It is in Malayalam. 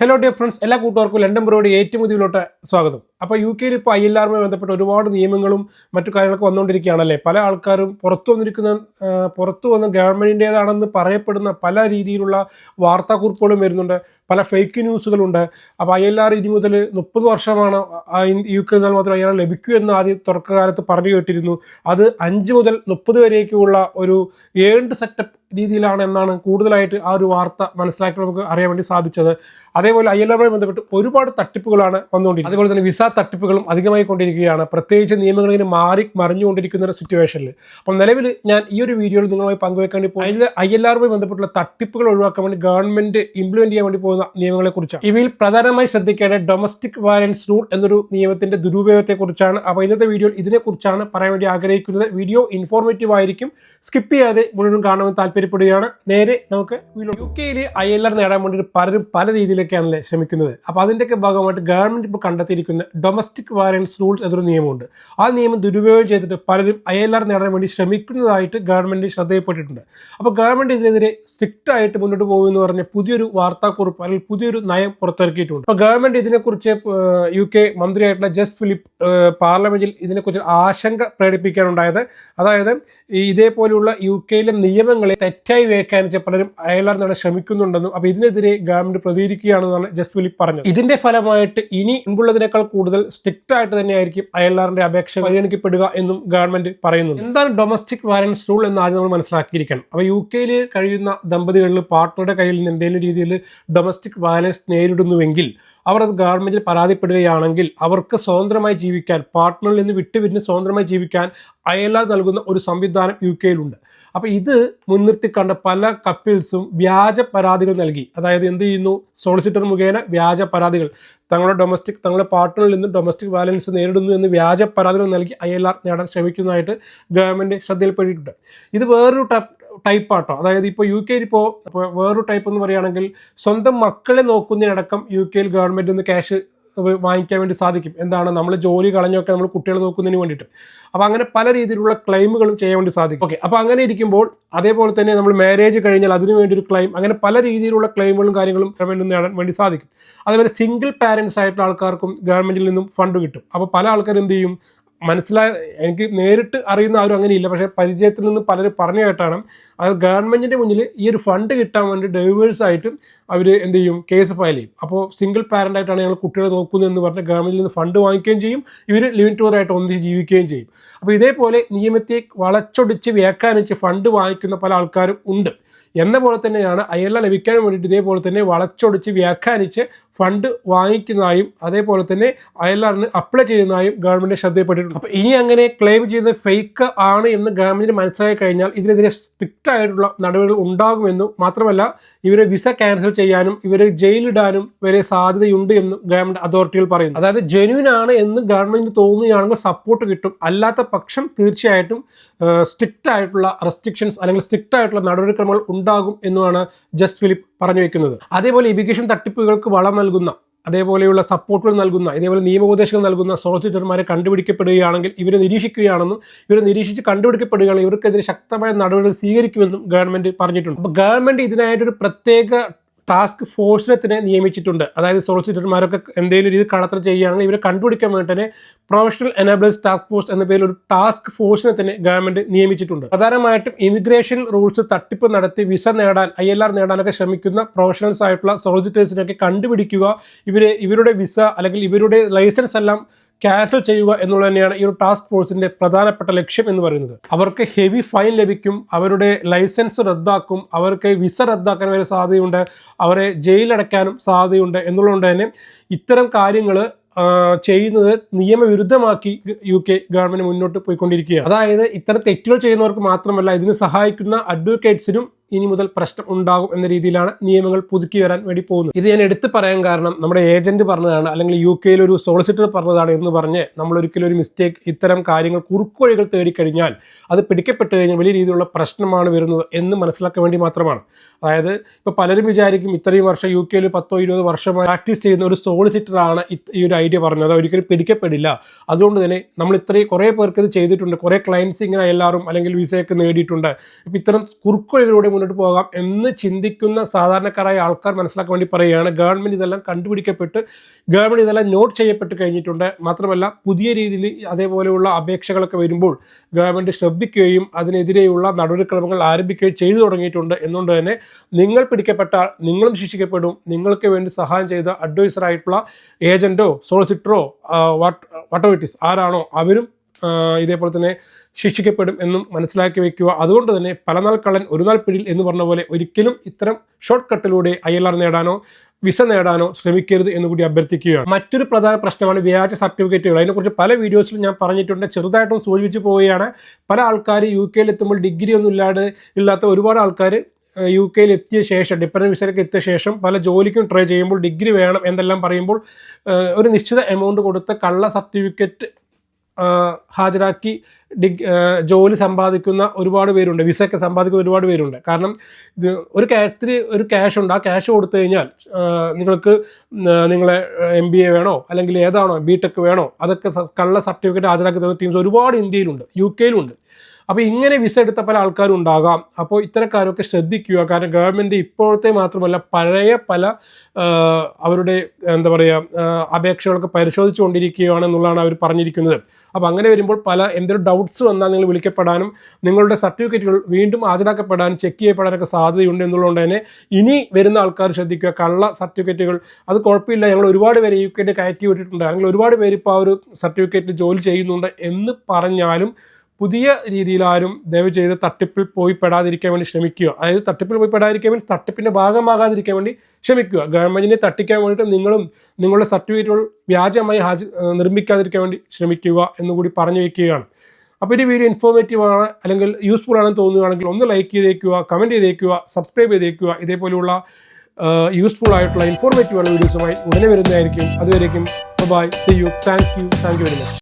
ഹലോ ഡിയർ ഫ്രണ്ട്സ്, എല്ലാ കൂട്ടുകാർക്കും ലണ്ടൻ ബ്രോയുടെ ഏറ്റവും പുതിയതിലോട്ട് സ്വാഗതം. അപ്പോൾ യു കെയിൽ ഇപ്പോൾ ILRയുമായി ബന്ധപ്പെട്ട് ഒരുപാട് നിയമങ്ങളും മറ്റു കാര്യങ്ങളൊക്കെ വന്നുകൊണ്ടിരിക്കുകയാണല്ലേ. പല ആൾക്കാരും പുറത്തു വന്ന ഗവൺമെൻറ്റിൻ്റേതാണെന്ന് പറയപ്പെടുന്ന പല രീതിയിലുള്ള വാർത്താക്കുറിപ്പുകളും വരുന്നുണ്ട്, പല ഫേക്ക് ന്യൂസുകളുണ്ട്. അപ്പോൾ ILR ഇനി മുതൽ 30 വർഷമാണ് യു കെ എന്നാൽ മാത്രം ILR ലഭിക്കൂ എന്ന് ആദ്യം തുടക്കകാലത്ത് പറഞ്ഞു കേട്ടിരുന്നു. അത് 5 മുതൽ 30 വരേക്കുള്ള ഒരു ഏൺഡ് സെറ്റപ്പ് രീതിയിലാണ് എന്നാണ് കൂടുതലായിട്ട് ആ ഒരു വാർത്ത മനസ്സിലാക്കി നമുക്ക് അറിയാൻ വേണ്ടി സാധിച്ചത്. അതേപോലെ ILRയുമായി ബന്ധപ്പെട്ട് ഒരുപാട് തട്ടിപ്പുകളാണ് വന്നുകൊണ്ടിരിക്കുന്നത്. അതുപോലെ തന്നെ വിസ തട്ടിപ്പുകളും അധികമായി കൊണ്ടിരിക്കുകയാണ്, പ്രത്യേകിച്ച് നിയമങ്ങൾ ഇങ്ങനെ മറിഞ്ഞുകൊണ്ടിരിക്കുന്ന ഒരു സിറ്റുവേഷനിൽ. അപ്പം നിലവിൽ ഞാൻ ഈ ഒരു വീഡിയോയിൽ നിങ്ങളുമായി പങ്കുവെക്കാൻ വേണ്ടി ILRയുമായി ബന്ധപ്പെട്ടുള്ള തട്ടിപ്പുകൾ ഒഴിവാക്കാൻ വേണ്ടി ഗവൺമെന്റ് ഇംപ്ലിമെന്റ് ചെയ്യാൻ വേണ്ടി പോകുന്ന നിയമങ്ങളെക്കുറിച്ചാണ്. ഇവയിൽ പ്രധാനമായി ശ്രദ്ധിക്കേണ്ട ഡൊമസ്റ്റിക് വയലൻസ് റൂൾ എന്നൊരു നിയമത്തിന്റെ ദുരുപയോഗത്തെക്കുറിച്ചാണ്. അപ്പോൾ ഇന്നത്തെ വീഡിയോയിൽ ഇതിനെക്കുറിച്ചാണ് പറയാൻ വേണ്ടി ആഗ്രഹിക്കുന്നത്. വീഡിയോ ഇൻഫോർമേറ്റീവ് ആയിരിക്കും, സ്കിപ്പ് ചെയ്യാതെ മുഴുവൻ കാണുമെന്ന് താല്പര്യപ്പെടുകയാണ്. നേരെ നമുക്ക് യു കെയിൽ ILR നേടാൻ വേണ്ടി പലരും പല രീതിയിലൊക്കെയാണല്ലേ ശ്രമിക്കുന്നത്. അപ്പോൾ അതിൻ്റെയൊക്കെ ഭാഗമായിട്ട് ഗവൺമെന്റ് ഇപ്പോൾ കണ്ടെത്തിയിരിക്കുന്ന ഡൊമസ്റ്റിക് വയലൻസ് റൂൾസ് എന്നൊരു നിയമമുണ്ട്. ആ നിയമം ദുരുപയോഗം ചെയ്തിട്ട് പലരും ILR നേടാൻ വേണ്ടി ശ്രമിക്കുന്നതായിട്ട് ഗവൺമെന്റ് ശ്രദ്ധയിൽപ്പെട്ടിട്ടുണ്ട്. അപ്പോൾ ഗവൺമെന്റ് ഇതിനെതിരെ സ്ട്രിക്റ്റ് ആയിട്ട് മുന്നോട്ട് പോകുമെന്ന് പറഞ്ഞ പുതിയൊരു വാർത്താക്കുറിപ്പ് അല്ലെങ്കിൽ പുതിയൊരു നയം പുറത്തിറക്കിയിട്ടുണ്ട്. അപ്പോൾ ഗവൺമെന്റ് ഇതിനെക്കുറിച്ച് യു കെ മന്ത്രിയായിട്ടുള്ള ജസ്റ്റ് ഫിലിപ്പ് പാർലമെന്റിൽ ഇതിനെക്കുറിച്ച് ആശങ്ക പ്രകടിപ്പിക്കാനുണ്ടായത്. അതായത് ഇതേപോലെയുള്ള യു കെയിലെ നിയമങ്ങളെ തെറ്റായി വ്യാഖ്യാനിച്ച് പലരും ILR നേടാൻ ശ്രമിക്കുന്നുണ്ടെന്നും അപ്പോൾ ഇതിനെതിരെ ഗവൺമെന്റ് പ്രതികരിക്കുകയാണെന്നാണ് ജസ്റ്റ് ഫിലിപ്പ് പറഞ്ഞത്. ഇതിന്റെ ഫലമായിട്ട് ഇനി മുൻപുള്ളതിനേക്കാൾ കൂടുതൽ സ്ട്രിക്റ്റ് ആയിട്ട് തന്നെയായിരിക്കും ILRന്റെ അപേക്ഷ പരിഗണിക്കപ്പെടുക എന്നും ഗവൺമെന്റ് പറയുന്നുണ്ട്. എന്താണ് ഡൊമസ്റ്റിക് വയലൻസ് റൂൾ എന്ന് ആദ്യം നമ്മൾ മനസ്സിലാക്കിയിരിക്കണം. അപ്പോൾ യു കെയിൽ കഴിയുന്ന ദമ്പതികളിൽ പാർട്ട്ണറുടെ കയ്യിൽ നിന്ന് എന്തെങ്കിലും രീതിയിൽ ഡൊമസ്റ്റിക് വയലൻസ് നേരിടുന്നുവെങ്കിൽ അവർ അത് ഗവൺമെന്റിൽ പരാതിപ്പെടുകയാണെങ്കിൽ അവർക്ക് സ്വതന്ത്രമായി ജീവിക്കാൻ, പാർട്ട്ണറിൽ നിന്ന് വിട്ടുപിരിഞ്ഞ് സ്വതന്ത്രമായി ജീവിക്കാൻ ILR നൽകുന്ന ഒരു സംവിധാനം യു കെയിലുണ്ട്. അപ്പോൾ ഇത് മുൻനിർത്തി കണ്ട പല കപ്പിൾസും വ്യാജ പരാതികൾ നൽകി. അതായത് എന്ത് ചെയ്യുന്നു, സോളിസിറ്റർ മുഖേന വ്യാജ പരാതികൾ തങ്ങളുടെ പാർട്ട്ണറിൽ നിന്ന് ഡൊമസ്റ്റിക് വയലൻസ് നേരിടുന്നു എന്ന് വ്യാജ പരാതികൾ നൽകി ILR നേടാൻ ശ്രമിക്കുന്നതായിട്ട് ഗവൺമെന്റ് ശ്രദ്ധയിൽപ്പെട്ടിട്ടുണ്ട്. ഇത് വേറൊരു ടൈപ്പാട്ടോ. അതായത് ഇപ്പോൾ യു കെയിൽ ഇപ്പോൾ വേറൊരു ടൈപ്പ് എന്ന് പറയുകയാണെങ്കിൽ സ്വന്തം മക്കളെ നോക്കുന്നതിനടക്കം യു കെയിൽ ഗവൺമെൻറ് നിന്ന് ക്യാഷ് വാങ്ങിക്കാൻ വേണ്ടി സാധിക്കും. എന്താണ്, നമ്മൾ ജോലി കളഞ്ഞൊക്കെ നമ്മൾ കുട്ടികളെ നോക്കുന്നതിന് വേണ്ടിയിട്ട്. അപ്പോൾ അങ്ങനെ പല രീതിയിലുള്ള ക്ലെയിമുകളും ചെയ്യാൻ വേണ്ടി സാധിക്കും. ഓക്കെ, അപ്പോൾ അങ്ങനെ ഇരിക്കുമ്പോൾ അതേപോലെ തന്നെ നമ്മൾ മാരേജ് കഴിഞ്ഞാൽ അതിനു വേണ്ടി ഒരു ക്ലെയിം, അങ്ങനെ പല രീതിയിലുള്ള ക്ലെയിമുകളും കാര്യങ്ങളും ഗവൺമെൻറ്റിൽ നിന്ന് നേടാൻ വേണ്ടി സാധിക്കും. അതുപോലെ സിംഗിൾ പാരൻസ് ആയിട്ടുള്ള ആൾക്കാർക്കും ഗവൺമെൻറ്റിൽ നിന്നും ഫണ്ട് കിട്ടും. അപ്പോൾ പല ആൾക്കാരും എന്ത് ചെയ്യും, എനിക്ക് നേരിട്ട് അറിയുന്ന ആരും അങ്ങനെയില്ല, പക്ഷേ പരിചയത്തിൽ നിന്ന് പലരും പറഞ്ഞു കേട്ടാണ് അത് ഗവൺമെൻറ്റിൻ്റെ മുന്നിൽ ഈ ഒരു ഫണ്ട് കിട്ടാൻ വേണ്ടി ഡൈവേഴ്സായിട്ടും അവർ എന്ത് ചെയ്യും, കേസ് ഫയൽ ചെയ്യും. അപ്പോൾ സിംഗിൾ പാരൻ്റ് ആയിട്ടാണ് ഞങ്ങൾ കുട്ടികളെ നോക്കുന്നത് എന്ന് പറഞ്ഞ് ഗവൺമെൻറ്റിൽ നിന്ന് ഫണ്ട് വാങ്ങിക്കുകയും ചെയ്യും, ഇവർ ലിവിങ് ടുഗദറായിട്ട് ഒന്നിച്ച് ജീവിക്കുകയും ചെയ്യും. അപ്പോൾ ഇതേപോലെ നിയമത്തെ വളച്ചൊടിച്ച് വ്യാഖ്യാനിച്ച് ഫണ്ട് വാങ്ങിക്കുന്ന പല ആൾക്കാരും ഉണ്ട്. എന്ന പോലെ തന്നെയാണ് ILR ലഭിക്കാൻ വേണ്ടിയിട്ട് ഇതേപോലെ തന്നെ വളച്ചൊടിച്ച് വ്യാഖ്യാനിച്ച് ഫണ്ട് വാങ്ങിക്കുന്നതായും അതേപോലെ തന്നെ ILRന് അപ്ലൈ ചെയ്യുന്നതായും ഗവൺമെന്റ് ശ്രദ്ധയിൽപ്പെട്ടിട്ടുണ്ട്. അപ്പോൾ ഇനി അങ്ങനെ ക്ലെയിം ചെയ്യുന്നത് ഫേക്ക് ആണ് എന്ന് ഗവൺമെന്റിന് മനസ്സിലാക്കി കഴിഞ്ഞാൽ ഇതിനെതിരെ സ്ട്രിക്റ്റ് ആയിട്ടുള്ള നടപടികൾ ഉണ്ടാകുമെന്നും മാത്രമല്ല ഇവരെ വിസ ക്യാൻസൽ ചെയ്യാനും ഇവരെ ജയിലിടാനും വരെ സാധ്യതയുണ്ട് എന്നും ഗവൺമെന്റ് അതോറിറ്റികൾ പറയുന്നു. അതായത് ജെന്യൂൻ ആണ് എന്ന് ഗവൺമെന്റിന് തോന്നുകയാണെങ്കിൽ സപ്പോർട്ട് കിട്ടും, അല്ലാത്ത പക്ഷം തീർച്ചയായിട്ടും സ്ട്രിക്റ്റ് ആയിട്ടുള്ള റെസ്ട്രിക്ഷൻസ് അല്ലെങ്കിൽ സ്ട്രിക്റ്റ് ആയിട്ടുള്ള നടപടിക്രമങ്ങൾ ഉണ്ടാകും എന്നുമാണ് ജസ്റ്റ് ഫിലിപ്പ് പറഞ്ഞു വെക്കുന്നത്. അതേപോലെ ഇമിഗ്രേഷൻ തട്ടിപ്പുകൾക്ക് വളം നൽകുന്ന, അതേപോലെയുള്ള സപ്പോർട്ടുകൾ നൽകുന്ന, ഇതേപോലെ നിയമോപദേശങ്ങൾ നൽകുന്ന സോളിസിറ്റർമാരെ കണ്ടുപിടിക്കപ്പെടുകയാണെങ്കിൽ ഇവരെ നിരീക്ഷിക്കുകയാണെന്നും ഇവരെ നിരീക്ഷിച്ച് കണ്ടുപിടിക്കപ്പെടുകയാണെങ്കിൽ ഇവർക്കെതിരെ ശക്തമായ നടപടികൾ സ്വീകരിക്കുമെന്നും ഗവൺമെന്റ് പറഞ്ഞിട്ടുണ്ട്. അപ്പോൾ ഗവൺമെന്റ് ഇതിനായിട്ടൊരു പ്രത്യേക ടാസ്ക് ഫോഴ്സിനെ നിയമിച്ചിട്ടുണ്ട്. അതായത് സോളിസിറ്റർമാരൊക്കെ എന്തെങ്കിലും രീതി കള്ളത്തരം ചെയ്യുകയാണെങ്കിൽ ഇവരെ കണ്ടുപിടിക്കാൻ വേണ്ടി തന്നെ പ്രൊഫഷണൽ എനേബിളേഴ്സ് ടാസ്ക് ഫോഴ്സ് എന്ന പേരിൽ ഒരു ടാസ്ക് ഫോഴ്സിനെ തന്നെ ഗവൺമെന്റ് നിയമിച്ചിട്ടുണ്ട്. പ്രധാനമായിട്ടും ഇമിഗ്രേഷൻ റൂൾസ് തട്ടിപ്പ് നടത്തി വിസ നേടാൻ, ILR നേടാനൊക്കെ ശ്രമിക്കുന്ന പ്രൊഫഷണൽസ് ആയിട്ടുള്ള സോളിസിറ്റേഴ്സിനൊക്കെ കണ്ടുപിടിക്കുക, ഇവരുടെ വിസ അല്ലെങ്കിൽ ഇവരുടെ ലൈസൻസ് എല്ലാം ക്യാൻസൽ ചെയ്യുക എന്നുള്ളത് തന്നെയാണ് ഈ ഒരു ടാസ്ക് ഫോഴ്സിന്റെ പ്രധാനപ്പെട്ട ലക്ഷ്യം എന്ന് പറയുന്നത്. അവർക്ക് ഹെവി ഫൈൻ ലഭിക്കും, അവരുടെ ലൈസൻസ് റദ്ദാക്കും, അവർക്ക് വിസ റദ്ദാക്കാൻ വരെ സാധ്യതയുണ്ട്, അവരെ ജയിലടയ്ക്കാനും സാധ്യതയുണ്ട് എന്നുള്ളതുകൊണ്ട് തന്നെ ഇത്തരം കാര്യങ്ങൾ ചെയ്യുന്നത് നിയമവിരുദ്ധമാക്കി യു കെ ഗവൺമെന്റ് മുന്നോട്ട് പോയിക്കൊണ്ടിരിക്കുകയാണ്. അതായത് ഇത്തരം തെറ്റുകൾ ചെയ്യുന്നവർക്ക് മാത്രമല്ല ഇതിന് സഹായിക്കുന്ന അഡ്വക്കേറ്റ്സിനും ഇനി മുതൽ പ്രശ്നം ഉണ്ടാകും എന്ന രീതിയിലാണ് നിയമങ്ങൾ പുതുക്കി വരാൻ വേണ്ടി പോകുന്നത്. ഇത് ഞാൻ എടുത്തു പറയാൻ കാരണം നമ്മുടെ ഏജന്റ് പറഞ്ഞതാണ്, അല്ലെങ്കിൽ യു കെയിൽ ഒരു സോളിസിറ്റർ പറഞ്ഞതാണ് എന്ന് പറഞ്ഞ് നമ്മൾ ഒരിക്കലും ഒരു മിസ്റ്റേക്ക് ഇത്തരം കാര്യങ്ങൾ കുറുക്കുവഴികൾ തേടിക്കഴിഞ്ഞാൽ അത് പിടിക്കപ്പെട്ട് കഴിഞ്ഞാൽ വലിയ രീതിയിലുള്ള പ്രശ്നമാണ് വരുന്നത് എന്ന് മനസ്സിലാക്കാൻ വേണ്ടി മാത്രമാണ്. അതായത് ഇപ്പോൾ പലരും വിചാരിക്കും ഇത്രയും വർഷം യു കെയിൽ 10-20 വർഷമായി പ്രാക്ടീസ് ചെയ്യുന്ന ഒരു സോളിസിറ്ററാണ് ഈ ഒരു ഐഡിയ പറഞ്ഞത്, ഒരിക്കലും പിടിക്കപ്പെടില്ല. അതുകൊണ്ട് തന്നെ നമ്മൾ കുറേ പേർക്ക് ഇത് ചെയ്തിട്ടുണ്ട്, കുറേ ക്ലയൻസ് ഇങ്ങനെ ILRും അല്ലെങ്കിൽ വിസയൊക്കെ നേടിയിട്ടുണ്ട്. ഇപ്പോൾ ഇത്തരം കുറുക്കുവഴികളിലൂടെ മുന്നോട്ട് പോകാം എന്ന് ചിന്തിക്കുന്ന സാധാരണക്കാരായ ആൾക്കാർ മനസ്സിലാക്കാൻ വേണ്ടി പറയുകയാണ്. ഗവൺമെൻറ് ഇതെല്ലാം കണ്ടുപിടിക്കപ്പെട്ട് ഗവൺമെൻറ് ഇതെല്ലാം നോട്ട് ചെയ്യപ്പെട്ട് കഴിഞ്ഞിട്ടുണ്ട്. മാത്രമല്ല പുതിയ രീതിയിൽ അതേപോലെയുള്ള അപേക്ഷകളൊക്കെ വരുമ്പോൾ ഗവൺമെൻറ് ശ്രദ്ധിക്കുകയും അതിനെതിരെയുള്ള നടപടിക്രമങ്ങൾ ആരംഭിക്കുകയും ചെയ്തു തുടങ്ങിയിട്ടുണ്ട്. എന്നുകൊണ്ട് തന്നെ നിങ്ങൾ പിടിക്കപ്പെട്ടാൽ നിങ്ങളും ശിക്ഷിക്കപ്പെടും. നിങ്ങൾക്ക് വേണ്ടി സഹായം ചെയ്ത അഡ്വൈസറായിട്ടുള്ള ഏജൻറ്റോ സോളിസിറ്ററോ വാട്ട് ഇറ്റ് ഈസ് ആരാണോ അവരും ഇതേപോലെ തന്നെ ശിക്ഷിക്കപ്പെടും എന്നും മനസ്സിലാക്കി വെക്കുക. അതുകൊണ്ട് തന്നെ പല നാൾ കള്ളൻ ഒരു നാൾ പിടിയിൽ എന്ന് പറഞ്ഞ പോലെ ഒരിക്കലും ഇത്തരം ഷോർട്ട് കട്ടിലൂടെ ILR നേടാനോ വിസ നേടാനോ ശ്രമിക്കരുത് എന്നുകൂടി അഭ്യർത്ഥിക്കുകയാണ്. മറ്റൊരു പ്രധാന പ്രശ്നമാണ് വ്യാജ സർട്ടിഫിക്കറ്റുകൾ. അതിനെക്കുറിച്ച് പല വീഡിയോസിലും ഞാൻ പറഞ്ഞിട്ടുണ്ട്. ചെറുതായിട്ടും സൂചിപ്പിച്ച് പോവുകയാണ്. പല ആൾക്കാർ UK എത്തുമ്പോൾ ഡിഗ്രി ഒന്നും ഇല്ലാത്ത ഒരുപാട് ആൾക്കാർ UK എത്തിയ ശേഷം ഡിപ്പെൻഡൻറ്റ് വിസയിലേക്ക് എത്തിയ ശേഷം പല ജോലിക്കും ട്രൈ ചെയ്യുമ്പോൾ ഡിഗ്രി വേണം എന്നെല്ലാം പറയുമ്പോൾ ഒരു നിശ്ചിത എമൗണ്ട് കൊടുത്ത് കള്ള സർട്ടിഫിക്കറ്റ് ഹാജരാക്കി ജോലി സമ്പാദിക്കുന്ന ഒരുപാട് പേരുണ്ട്. വിസയൊക്കെ സമ്പാദിക്കുന്ന ഒരുപാട് പേരുണ്ട്. കാരണം ഇത് ഒരു ക്യാഷ് ഉണ്ട്. ആ ക്യാഷ് കൊടുത്തു കഴിഞ്ഞാൽ നിങ്ങൾക്ക് നിങ്ങളെ MBA വേണോ അല്ലെങ്കിൽ ഏതാണോ BTech വേണോ അതൊക്കെ കള്ള സർട്ടിഫിക്കറ്റ് ഹാജരാക്കി തരുന്ന ടീംസ് ഒരുപാട് ഇന്ത്യയിലുണ്ട്, UK യിലുണ്ട്. അപ്പോൾ ഇങ്ങനെ വിസ എടുത്ത പല ആൾക്കാരും ഉണ്ടാകാം. അപ്പോൾ ഇത്തരക്കാരൊക്കെ ശ്രദ്ധിക്കുക. കാരണം ഗവൺമെൻറ് ഇപ്പോഴത്തെ മാത്രമല്ല പഴയ പല അവരുടെ എന്താ പറയുക അപേക്ഷകളൊക്കെ പരിശോധിച്ചുകൊണ്ടിരിക്കുകയാണെന്നുള്ളതാണ് അവർ പറഞ്ഞിരിക്കുന്നത്. അപ്പോൾ അങ്ങനെ വരുമ്പോൾ എന്തെങ്കിലും ഡൗട്ട്സ് വന്നാൽ നിങ്ങൾ വിളിക്കപ്പെടാനും നിങ്ങളുടെ സർട്ടിഫിക്കറ്റുകൾ വീണ്ടും ഹാജരാക്കപ്പെടാനും ചെക്ക് ചെയ്യപ്പെടാനൊക്കെ സാധ്യതയുണ്ട് എന്നുള്ളതുകൊണ്ട് തന്നെ ഇനി വരുന്ന ആൾക്കാർ ശ്രദ്ധിക്കുക. കള്ള സർട്ടിഫിക്കറ്റുകൾ അത് കുഴപ്പമില്ല, ഞങ്ങൾ ഒരുപാട് പേര് UK കയറ്റി വിട്ടിട്ടുണ്ട്, അല്ലെങ്കിൽ ഒരുപാട് പേര് ഇപ്പോൾ ആ ഒരു സർട്ടിഫിക്കറ്റിൽ ജോലി ചെയ്യുന്നുണ്ട് എന്ന് പറഞ്ഞാലും പുതിയ രീതിയിൽ ആരും ദയവ് ചെയ്ത് തട്ടിപ്പിൽ പോയി പെടാതിരിക്കാൻ വേണ്ടി ശ്രമിക്കുക. അതായത് തട്ടിപ്പിൽ പോയി പെടാതിരിക്കാൻ വേണ്ടി തട്ടിപ്പിൻ്റെ ഭാഗമാകാതിരിക്കാൻ വേണ്ടി ശ്രമിക്കുക. ഗവൺമെൻറ്റിനെ തട്ടിക്കാൻ വേണ്ടിയിട്ട് നിങ്ങളും നിങ്ങളുടെ സർട്ടിഫിക്കറ്റുകൾ വ്യാജമായി നിർമ്മിക്കാതിരിക്കാൻ വേണ്ടി ശ്രമിക്കുക എന്നുകൂടി പറഞ്ഞു വയ്ക്കുകയാണ്. അപ്പോൾ ഈ വീഡിയോ ഇൻഫോർമേറ്റീവ് ആണ് അല്ലെങ്കിൽ യൂസ്ഫുൾ ആണെന്ന് തോന്നുകയാണെങ്കിൽ ഒന്ന് ലൈക്ക് ചെയ്തേക്കുക, കമൻറ്റ് ചെയ്തേക്കുക, സബ്സ്ക്രൈബ് ചെയ്തേക്കുക. ഇതേപോലെയുള്ള യൂസ്ഫുൾ ആയിട്ടുള്ള ഇൻഫോർമേറ്റീവ് ആയിട്ടുള്ള വീഡിയോസുമായി ഉടനെ വരുന്നതായിരിക്കും. അതുവരേക്കും bye, see you, thank you very much.